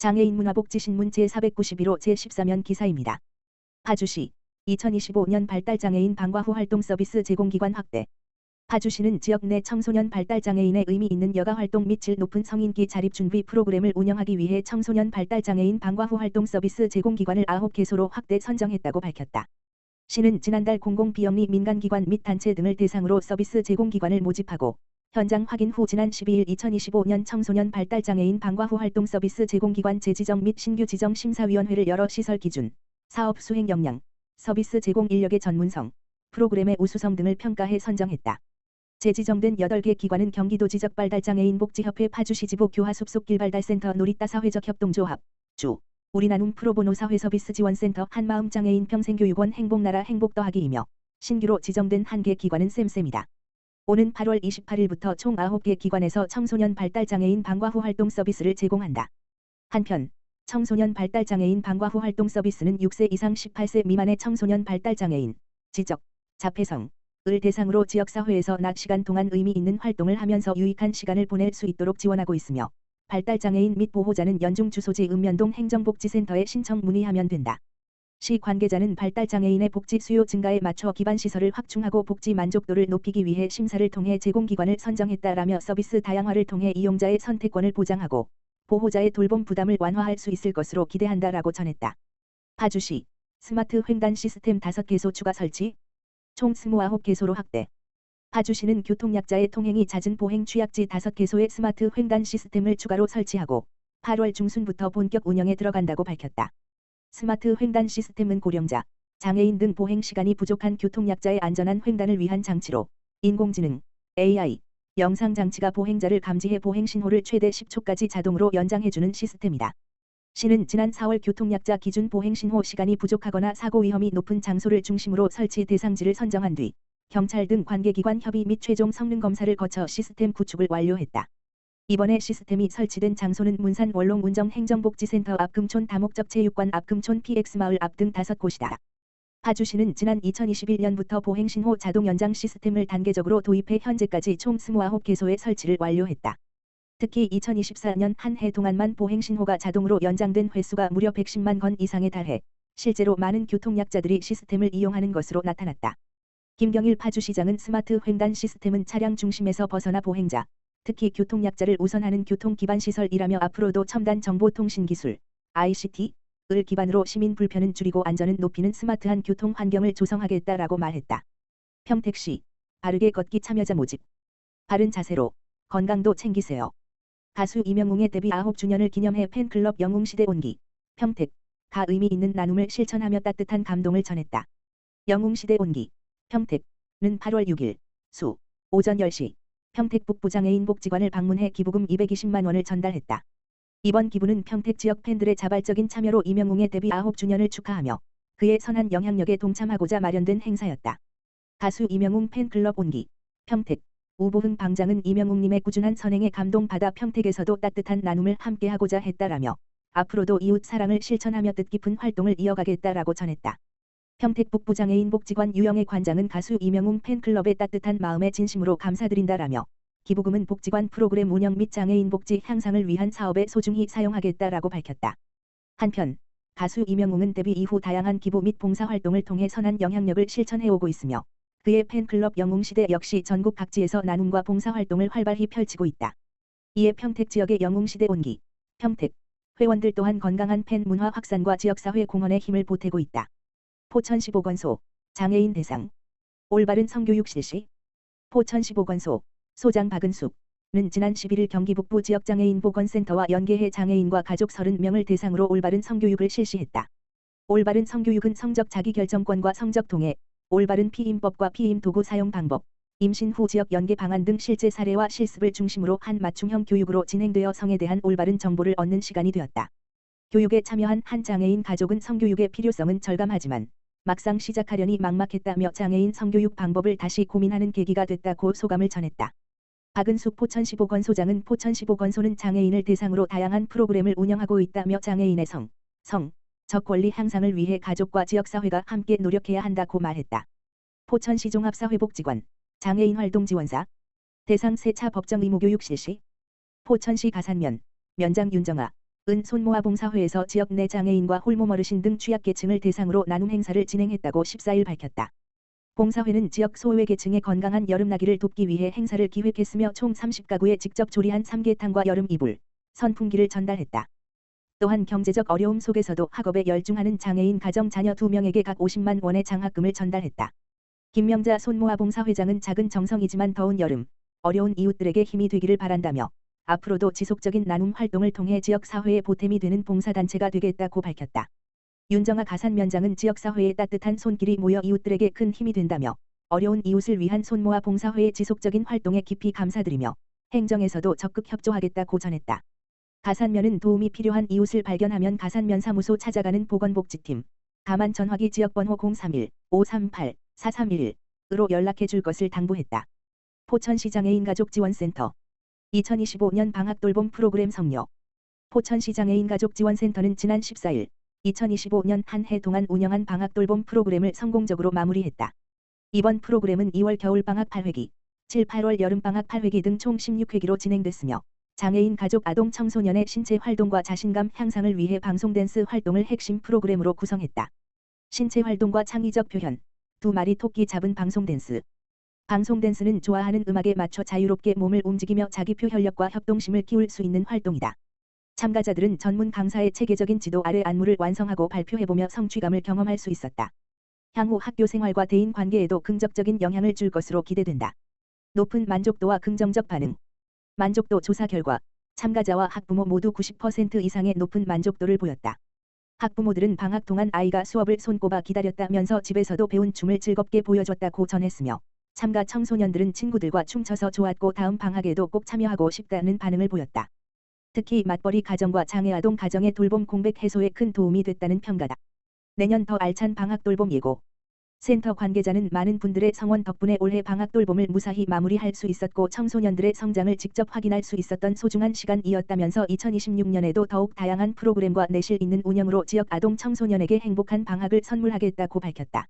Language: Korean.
장애인 문화복지신문 제491호 제14면 기사입니다. 파주시 2025년 발달장애인 방과 후 활동 서비스 제공기관 확대. 파주시는 지역 내 청소년 발달장애인의 의미 있는 여가활동 및 질 높은 성인기 자립준비 프로그램을 운영하기 위해 청소년 발달장애인 방과 후 활동 서비스 제공기관을 9개소로 확대 선정했다고 밝혔다. 시는 지난달 공공비영리 민간기관 및 단체 등을 대상으로 서비스 제공기관을 모집하고 현장 확인 후 지난 12일 2025년 청소년 발달장애인 방과 후 활동 서비스 제공기관 재지정 및 신규 지정 심사위원회를 열어 시설 기준, 사업 수행 역량, 서비스 제공 인력의 전문성, 프로그램의 우수성 등을 평가해 선정했다. 재지정된 8개 기관은 경기도 지적발달장애인 복지협회 파주시지부 교화숲속길발달센터 놀이따사회적 협동조합, 주, 우리나눔 프로보노 사회서비스 지원센터 한마음장애인 평생교육원 행복나라 행복더하기이며 신규로 지정된 1개 기관은 쌤쌤이다. 오는 8월 28일부터 총 9개 기관에서 청소년 발달장애인 방과 후 활동 서비스를 제공한다. 한편 청소년 발달장애인 방과 후 활동 서비스는 6세 이상 18세 미만의 청소년 발달장애인, 지적, 자폐성을 대상으로 지역사회에서 낮 시간 동안 의미 있는 활동을 하면서 유익한 시간을 보낼 수 있도록 지원하고 있으며 발달장애인 및 보호자는 연중 주소지 읍면동 행정복지센터에 신청 문의하면 된다. 시 관계자는 발달장애인의 복지 수요 증가에 맞춰 기반시설을 확충하고 복지 만족도를 높이기 위해 심사를 통해 제공기관을 선정했다라며 서비스 다양화를 통해 이용자의 선택권을 보장하고 보호자의 돌봄 부담을 완화할 수 있을 것으로 기대한다라고 전했다. 파주시 스마트 횡단 시스템 5개소 추가 설치, 총 29개소로 확대. 파주시는 교통약자의 통행이 잦은 보행 취약지 5개소에 스마트 횡단 시스템을 추가로 설치하고 8월 중순부터 본격 운영에 들어간다고 밝혔다. 스마트 횡단 시스템은 고령자, 장애인 등 보행 시간이 부족한 교통약자의 안전한 횡단을 위한 장치로 인공지능, AI, 영상 장치가 보행자를 감지해 보행 신호를 최대 10초까지 자동으로 연장해주는 시스템이다. 시는 지난 4월 교통약자 기준 보행 신호 시간이 부족하거나 사고 위험이 높은 장소를 중심으로 설치 대상지를 선정한 뒤 경찰 등 관계기관 협의 및 최종 성능 검사를 거쳐 시스템 구축을 완료했다. 이번에 시스템이 설치된 장소는 문산 원롱 운정 행정복지센터 앞 금촌 다목적 체육관 앞 금촌 PX마을 앞 등 5곳이다. 파주시는 지난 2021년부터 보행신호 자동 연장 시스템을 단계적으로 도입해 현재까지 총 29개소의 설치를 완료했다. 특히 2024년 한 해 동안만 보행신호가 자동으로 연장된 횟수가 무려 110만 건 이상에 달해 실제로 많은 교통약자들이 시스템을 이용하는 것으로 나타났다. 김경일 파주시장은 스마트 횡단 시스템은 차량 중심에서 벗어나 보행자, 특히 교통약자를 우선하는 교통기반시설이라며 앞으로도 첨단 정보통신기술, ICT를 기반으로 시민 불편은 줄이고 안전은 높이는 스마트한 교통 환경을 조성하겠다라고 말했다. 평택시 바르게 걷기 참여자 모집. 바른 자세로 건강도 챙기세요. 가수 이명웅의 데뷔 9주년을 기념해 팬클럽 영웅시대 온기, 평택가 의미 있는 나눔을 실천하며 따뜻한 감동을 전했다. 영웅시대 온기, 평택은 8월 6일 수 오전 10시 평택 북부장애인 복지관을 방문해 기부금 220만 원을 전달했다. 이번 기부는 평택 지역 팬들의 자발적인 참여로 이명웅의 데뷔 9주년을 축하하며 그의 선한 영향력에 동참하고자 마련된 행사였다. 가수 이명웅 팬클럽 온기, 평택 우보흥 방장은 이명웅님의 꾸준한 선행에 감동받아 평택에서도 따뜻한 나눔을 함께하고자 했다라며 앞으로도 이웃 사랑을 실천하며 뜻깊은 활동을 이어가겠다라고 전했다. 평택 북부장애인 복지관 유영애 관장은 가수 이명웅 팬클럽의 따뜻한 마음에 진심으로 감사드린다라며 기부금은 복지관 프로그램 운영 및 장애인 복지 향상을 위한 사업에 소중히 사용하겠다라고 밝혔다. 한편 가수 이명웅은 데뷔 이후 다양한 기부 및 봉사활동을 통해 선한 영향력을 실천해오고 있으며 그의 팬클럽 영웅시대 역시 전국 각지에서 나눔과 봉사활동을 활발히 펼치고 있다. 이에 평택 지역의 영웅시대 온기, 평택 회원들 또한 건강한 팬 문화 확산과 지역사회 공헌에 힘을 보태고 있다. 포천시 보건소 장애인 대상 올바른 성교육 실시. 포천시 보건소 소장 박은숙은 지난 11일 경기 북부 지역장애인 보건센터와 연계해 장애인과 가족 30명을 대상으로 올바른 성교육을 실시했다. 올바른 성교육은 성적 자기결정권과 성적 통해, 올바른 피임법과 피임 도구 사용 방법, 임신 후 지역 연계 방안 등 실제 사례와 실습을 중심으로 한 맞춤형 교육으로 진행되어 성에 대한 올바른 정보를 얻는 시간이 되었다. 교육에 참여한 한 장애인 가족은 성교육의 필요성은 절감하지만 막상 시작하려니 막막했다며 장애인 성교육 방법을 다시 고민하는 계기가 됐다고 소감을 전했다. 박은숙 포천시 보건소장은 포천시 보건소는 장애인을 대상으로 다양한 프로그램을 운영하고 있다며 장애인의 적 권리 향상을 위해 가족과 지역사회가 함께 노력해야 한다고 말했다. 포천시 종합사회복지관 장애인 활동지원사 대상 세차 법정 의무교육 실시. 포천시 가산면 면장 윤정아은 은 손모아 봉사회에서 지역 내 장애인과 홀몸 어르신 등 취약계층을 대상으로 나눔 행사를 진행했다고 14일 밝혔다. 봉사회는 지역 소외계층의 건강한 여름나기를 돕기 위해 행사를 기획했으며 총 30가구에 직접 조리한 삼계탕과 여름 이불, 선풍기를 전달했다. 또한 경제적 어려움 속에서도 학업에 열중하는 장애인 가정 자녀 2명에게 각 50만 원의 장학금을 전달했다. 김명자 손모아 봉사회장은 작은 정성이지만 더운 여름, 어려운 이웃들에게 힘이 되기를 바란다며 앞으로도 지속적인 나눔 활동을 통해 지역사회의 보탬이 되는 봉사단체가 되겠다고 밝혔다. 윤정아 가산면장은 지역사회의 따뜻한 손길이 모여 이웃들에게 큰 힘이 된다며 어려운 이웃을 위한 손모아 봉사회의 지속적인 활동에 깊이 감사드리며 행정에서도 적극 협조하겠다고 전했다. 가산면은 도움이 필요한 이웃을 발견하면 가산면 사무소 찾아가는 보건복지팀, 다만 전화기 지역번호 031-538-4311으로 연락해 줄 것을 당부했다. 포천시 장애인가족 지원센터 2025년 방학돌봄 프로그램 성료. 포천시 장애인가족지원센터는 지난 14일 2025년 한 해 동안 운영한 방학돌봄 프로그램을 성공적으로 마무리했다. 이번 프로그램은 2월 겨울방학 8회기, 7, 8월 여름방학 8회기 등 총 16회기로 진행됐으며 장애인 가족 아동 청소년의 신체 활동과 자신감 향상을 위해 방송댄스 활동을 핵심 프로그램으로 구성했다. 신체 활동과 창의적 표현, 2마리 토끼 잡은 방송댄스. 방송댄스는 좋아하는 음악에 맞춰 자유롭게 몸을 움직이며 자기 표현력과 협동심을 키울 수 있는 활동이다. 참가자들은 전문 강사의 체계적인 지도 아래 안무를 완성하고 발표해보며 성취감을 경험할 수 있었다. 향후 학교 생활과 대인 관계에도 긍정적인 영향을 줄 것으로 기대된다. 높은 만족도와 긍정적 반응. 만족도 조사 결과 참가자와 학부모 모두 90% 이상의 높은 만족도를 보였다. 학부모들은 방학 동안 아이가 수업을 손꼽아 기다렸다면서 집에서도 배운 춤을 즐겁게 보여줬다고 전했으며 참가 청소년들은 친구들과 춤춰서 좋았고 다음 방학에도 꼭 참여하고 싶다는 반응을 보였다. 특히 맞벌이 가정과 장애아동 가정의 돌봄 공백 해소에 큰 도움이 됐다는 평가다. 내년 더 알찬 방학 돌봄 예고. 센터 관계자는 많은 분들의 성원 덕분에 올해 방학 돌봄을 무사히 마무리할 수 있었고 청소년들의 성장을 직접 확인할 수 있었던 소중한 시간이었다면서 2026년에도 더욱 다양한 프로그램과 내실 있는 운영으로 지역 아동 청소년에게 행복한 방학을 선물하겠다고 밝혔다.